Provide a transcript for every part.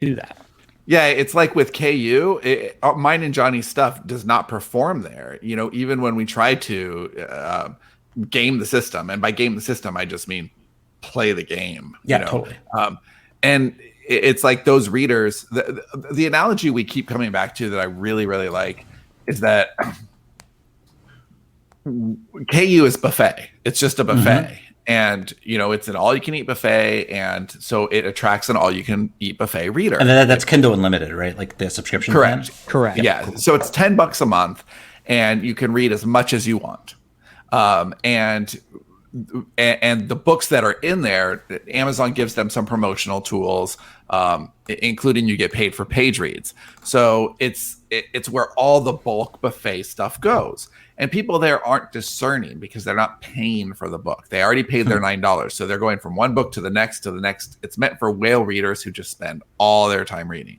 do that. Yeah, it's like with KU, mine and Johnny's stuff does not perform there. Even when we try to game the system, and by game the system, I just mean play the game. Yeah, totally. And it's like those readers. The analogy we keep coming back to that I really, really like is that KU is buffet. It's just a buffet. And, it's an all-you-can-eat buffet, and so it attracts an all-you-can-eat buffet reader. And then that's Kindle Unlimited, right? Like the subscription plan? Correct. Yeah. Cool. So it's $10 a month, and you can read as much as you want. And the books that are in there, Amazon gives them some promotional tools, including you get paid for page reads. So it's where all the bulk buffet stuff goes. And people there aren't discerning because they're not paying for the book. They already paid their $9. So they're going from one book to the next to the next. It's meant for whale readers who just spend all their time reading.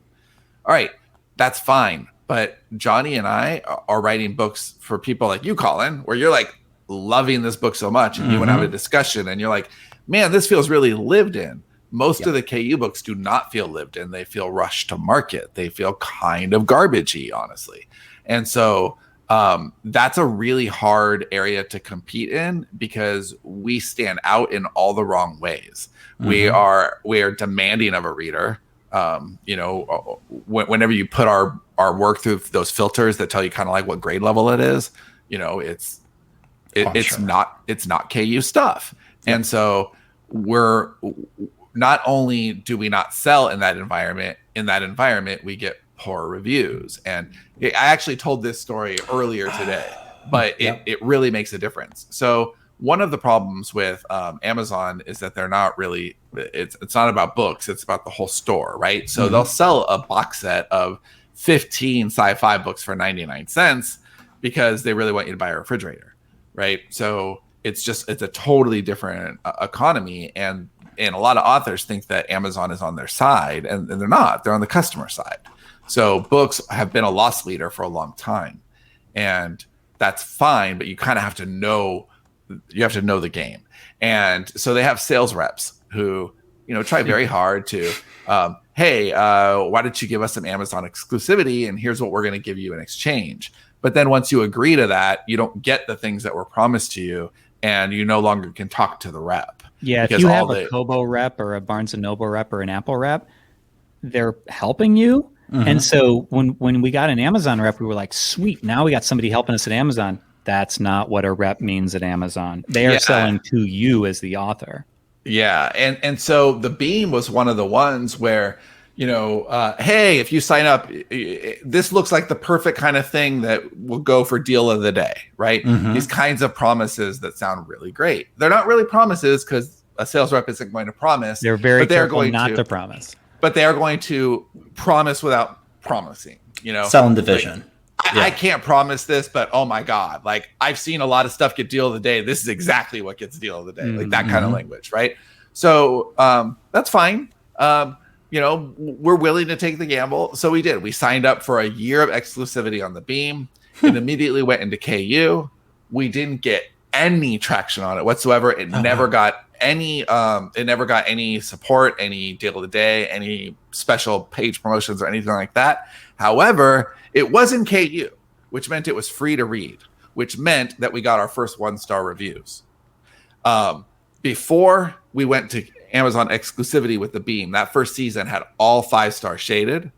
All right, that's fine. But Johnny and I are writing books for people like you, Colin, where you're like loving this book so much, and you want to have a discussion, and you're like, man, this feels really lived in. Most of the KU books do not feel lived in. They feel rushed to market. They feel kind of garbagey, honestly. And so that's a really hard area to compete in because we stand out in all the wrong ways. We are demanding of a reader. Whenever you put our work through those filters that tell you kind of like what grade level it is, it's not KU stuff. Yep. And so we're not only do we not sell in that environment, we get poor reviews. And I actually told this story earlier today, but it really makes a difference. So one of the problems with Amazon is that they're not really, it's not about books, it's about the whole store, right? So they'll sell a box set of 15 sci-fi books for 99 cents because they really want you to buy a refrigerator, right? So it's a totally different economy. And a lot of authors think that Amazon is on their side, and they're not. They're on the customer side. So books have been a loss leader for a long time, and that's fine. But you kind of have to know. You have to know the game. And so they have sales reps who try very hard to, hey, why don't you give us some Amazon exclusivity? And here's what we're going to give you in exchange. But then once you agree to that, you don't get the things that were promised to you, and you no longer can talk to the rep. Yeah, if you have a Kobo rep or a Barnes & Noble rep or an Apple rep, they're helping you. And so when we got an Amazon rep, we were like, sweet, now we got somebody helping us at Amazon. That's not what a rep means at Amazon. They are selling to you as the author. Yeah. And so the Beam was one of the ones where, hey, if you sign up, this looks like the perfect kind of thing that will go for deal of the day, right? These kinds of promises that sound really great. They're not really promises because a sales rep isn't going to promise. They're very careful not to promise. But they are going to promise without promising, Selling the vision. I can't promise this, but oh my God, like I've seen a lot of stuff get deal of the day. This is exactly what gets deal of the day, like that kind of language, right? So that's fine. We're willing to take the gamble. So we did. We signed up for a year of exclusivity on the Beam. It immediately went into KU. We didn't get any traction on it whatsoever. It never got any support, any deal of the day, any special page promotions or anything like that. However, it was in KU, which meant it was free to read, which meant that we got our first 1-star reviews. Before we went to Amazon exclusivity with the Beam, that first season had all 5-star shaded.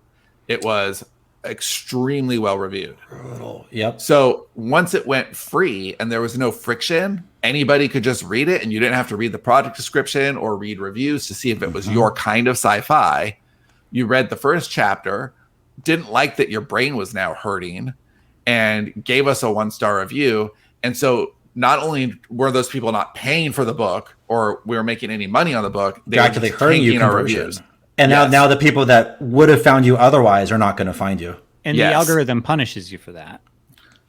It was extremely well reviewed. Brutal. Yep. So once it went free and there was no friction, anybody could just read it, and you didn't have to read the product description or read reviews to see if it was your kind of sci-fi. You read the first chapter, didn't like that your brain was now hurting, and gave us a 1-star review. And so not only were those people not paying for the book or we were making any money on the book, they were actually taking our reviews. And yes. now the people that would have found you otherwise are not going to find you. And the algorithm punishes you for that.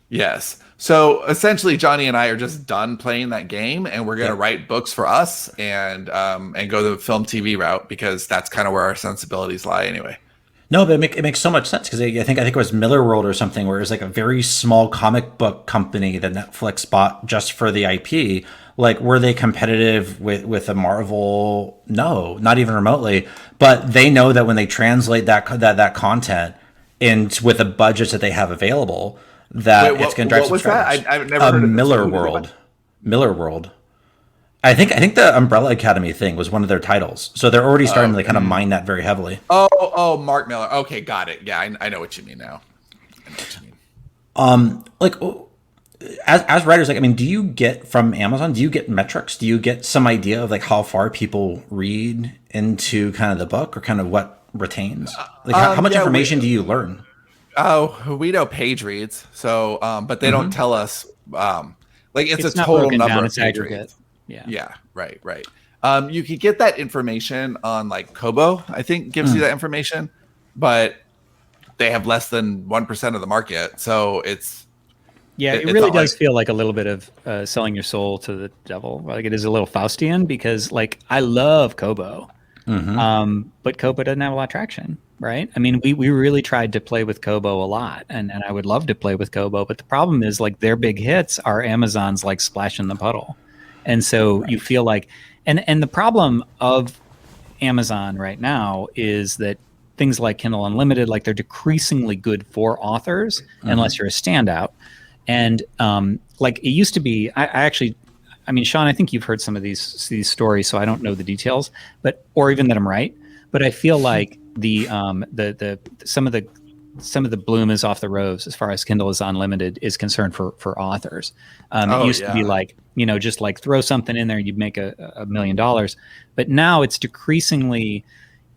Yes. So essentially, Johnny and I are just done playing that game, and we're going to write books for us and go the film TV route, because that's kind of where our sensibilities lie anyway. No, but it makes so much sense, because I think it was Miller World or something, where it was like a very small comic book company that Netflix bought just for the IP, Like, were they competitive with a Marvel? No, not even remotely. But they know that when they translate that content into with the budgets that they have available, that it's going to drive what was subscribers. that? I've never heard of this. Miller World. Miller World. I think the Umbrella Academy thing was one of their titles, so they're already starting to kind of mine that very heavily. Oh, Mark Miller. Okay, got it. Yeah, I know what you mean now. I know what you mean. Like, as writers, like, I mean, do you get from Amazon? Do you get metrics? Do you get some idea of like how far people read into kind of the book, or kind of what retains? Like, how much information do you learn? Oh, we know page reads, so but they don't tell us. Like, it's a total number of page reads. Yeah, right. You could get that information on like Kobo, I think gives you that information, but they have less than 1% of the market. So it really does feel like a little bit of selling your soul to the devil. Like, it is a little Faustian, because like I love Kobo, but Kobo doesn't have a lot of traction, right? I mean, we really tried to play with Kobo a lot, and I would love to play with Kobo, but the problem is like their big hits are Amazon's like splash in the puddle. And so you feel like, and the problem of Amazon right now is that things like Kindle Unlimited, like they're decreasingly good for authors unless you're a standout. And like it used to be, I mean, Sean, I think you've heard some of these stories, so I don't know the details, or even that I'm right. But I feel like some of the bloom is off the rose as far as Kindle is Unlimited is concerned for authors. It used to be like, just like throw something in there, you'd make $1 million. But now it's decreasingly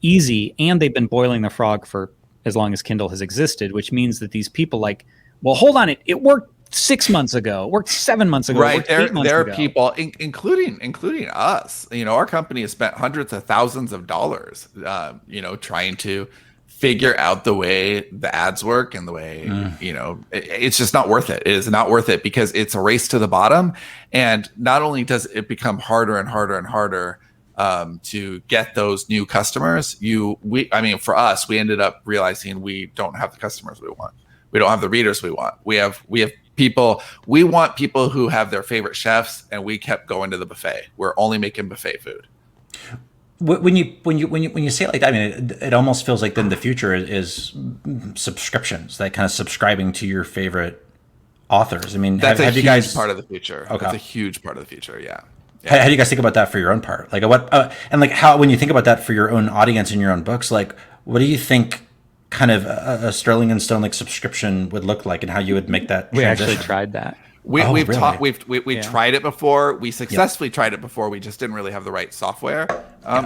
easy, and they've been boiling the frog for as long as Kindle has existed, which means that these people like, well, hold on, it worked 6 months ago, it worked 7 months ago, right? There are people, including us. Our company has spent hundreds of thousands of dollars, trying to figure out the way the ads work and the way, it's just not worth it. It is not worth it, because it's a race to the bottom. And not only does it become harder and harder and harder to get those new customers, for us, we ended up realizing we don't have the customers we want. We don't have the readers we want. We have people, we want people who have their favorite chefs, and we kept going to the buffet. We're only making buffet food. When you say it like that, I mean, it almost feels like then the future is subscriptions, that kind of subscribing to your favorite authors. I mean, that's have you guys part of the future? Okay. That's a huge part of the future. Yeah. How do you guys think about that for your own part? Like and like how, when you think about that for your own audience and your own books, like what do you think kind of a Sterling and Stone like subscription would look like, and how you would make that transition? We actually tried that. We've tried it before. We successfully tried it before. We just didn't really have the right software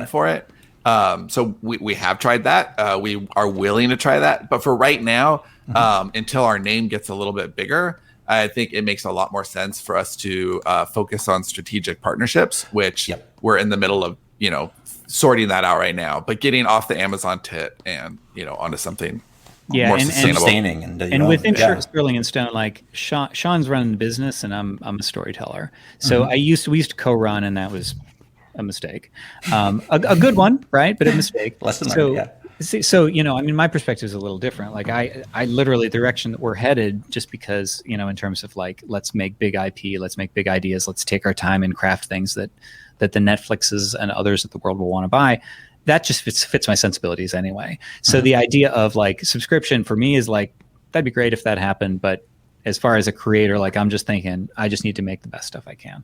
for it. So we have tried that. We are willing to try that. But for right now, until our name gets a little bit bigger, I think it makes a lot more sense for us to focus on strategic partnerships, which we're in the middle of, sorting that out right now. But getting off the Amazon tit and, onto something more sustainable. And within Sterling and Stone, like Sean's running the business, and I'm a storyteller. So we used to co-run, and that was a mistake, a good one, right? But a mistake. Lesson learned. So my perspective is a little different. Like I literally, the direction that we're headed, just because in terms of like, let's make big IP, let's make big ideas, let's take our time and craft things that the Netflixes and others of the world will want to buy. That just fits my sensibilities anyway. So the idea of like subscription for me is like, that'd be great if that happened. But as far as a creator, like I'm just thinking, I just need to make the best stuff I can.